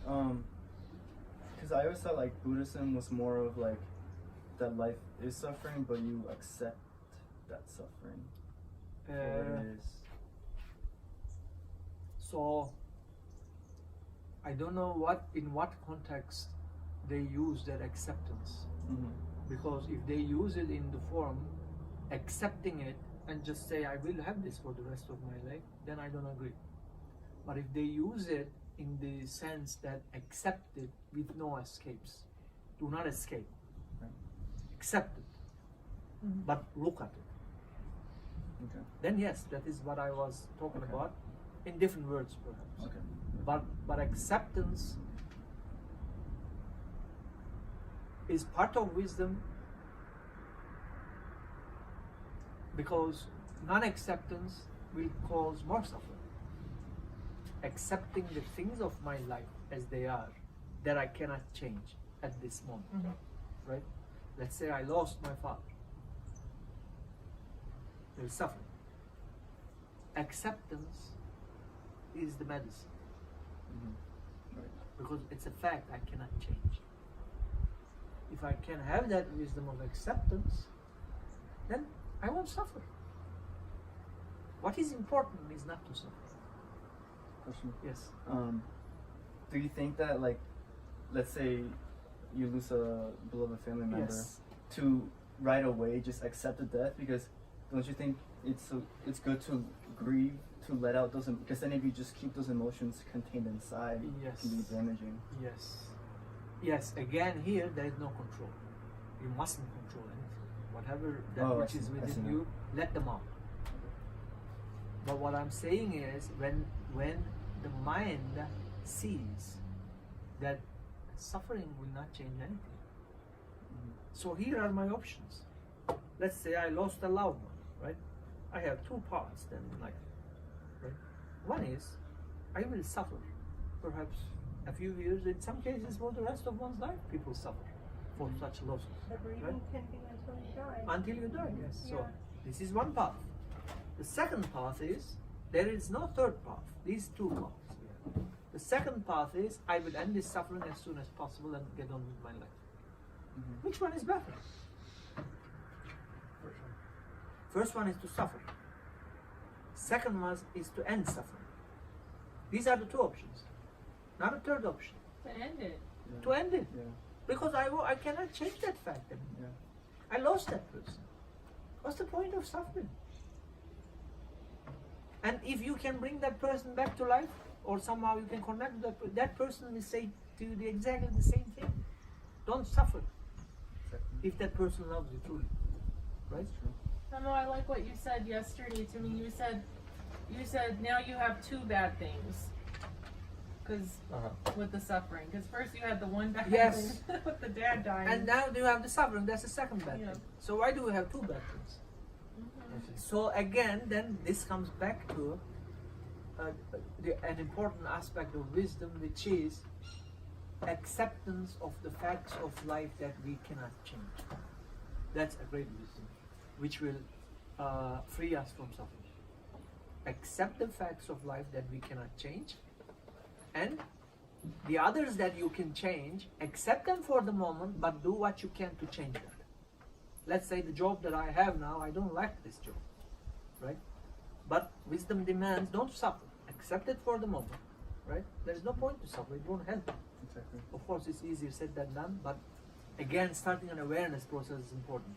Because I always thought like Buddhism was more of like that life is suffering, but you accept that suffering for what it is. So I don't know in what context they use that acceptance. Because if they use it in the form accepting it and just say I will have this for the rest of my life, then I don't agree. But if they use it in the sense that accept it with no escapes, do not escape, accept it, but look at it, then yes, that is what I was talking about, in different words perhaps. But acceptance is part of wisdom, because non-acceptance will cause more suffering. Accepting the things of my life as they are, that I cannot change at this moment, right? Let's say I lost my father. There is suffering. Acceptance is the medicine, because it's a fact I cannot change. If I can have that wisdom of acceptance, then I won't suffer. What is important is not to suffer. Question. Yes. Do you think that, like, let's say you lose a beloved family member, to right away just accept the death? Because don't you think it's good to grieve, to let out those, because then if you just keep those emotions contained inside, it can be damaging. Yes, again here there is no control. You mustn't control anything. Whatever that which is within you, let them out. But what I'm saying is, when the mind sees that suffering will not change anything. So here are my options. Let's say I lost a loved one, right? I have two paths then in life, right? One is, I will suffer, perhaps a few years, in some cases for the rest of one's life, people suffer for such losses. Right? Can be until you die. Until you die, yes. So this is one path. The second path is, there is no third path. These two paths. The second path is, I will end this suffering as soon as possible and get on with my life. Which one is better? First one is to suffer. Second one is to end suffering. These are the two options. Not a third option. To end it. To end it. Because I cannot change that fact anymore. I lost that person. What's the point of suffering? And if you can bring that person back to life, or somehow you can connect with that person will say to you exactly the same thing. Don't suffer. If that person loves you truly. Right? Memo, I like what you said yesterday to me. You said now you have two bad things. Because with the suffering. Because first you had the one bad thing with the dad dying. And now you have the suffering. That's the second bad thing. So why do we have two bad things? So again, then this comes back to an important aspect of wisdom, which is acceptance of the facts of life that we cannot change. That's a great wisdom, which will free us from suffering. Accept the facts of life that we cannot change, and the others that you can change, accept them for the moment, but do what you can to change that. Let's say the job that I have now, I don't like this job, right? But wisdom demands, don't suffer. Accept it for the moment, right? There's no point to suffer, it won't help. Exactly. Of course, it's easier said than done, but again, starting an awareness process is important.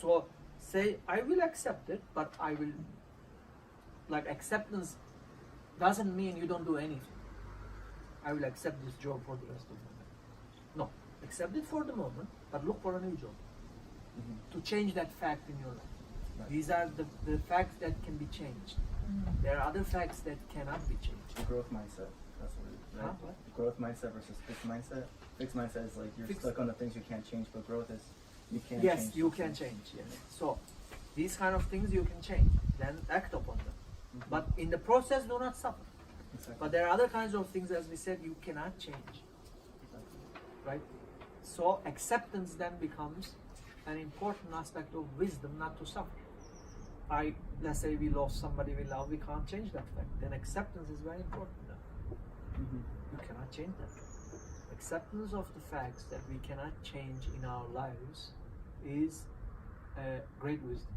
So, say, I will accept it, but I will, like, acceptance doesn't mean you don't do anything. I will accept this job for the rest of my life. No, accept it for the moment, but look for a new job. To change that fact in your life. These are the facts that can be changed. There are other facts that cannot be changed. The growth mindset, that's what it is, right? What? Growth mindset versus fixed mindset. Fixed mindset is like you're stuck on the things you can't change, but growth is you can change. Yes, you can change, yes. So, these kind of things you can change, then act upon them. But in the process, do not suffer. Exactly. But there are other kinds of things, as we said, you cannot change. Right? So, acceptance then becomes an important aspect of wisdom, not to suffer. Let's say we lost somebody we love, we can't change that fact. Then acceptance is very important. You cannot change them. Acceptance of the facts that we cannot change in our lives is great wisdom.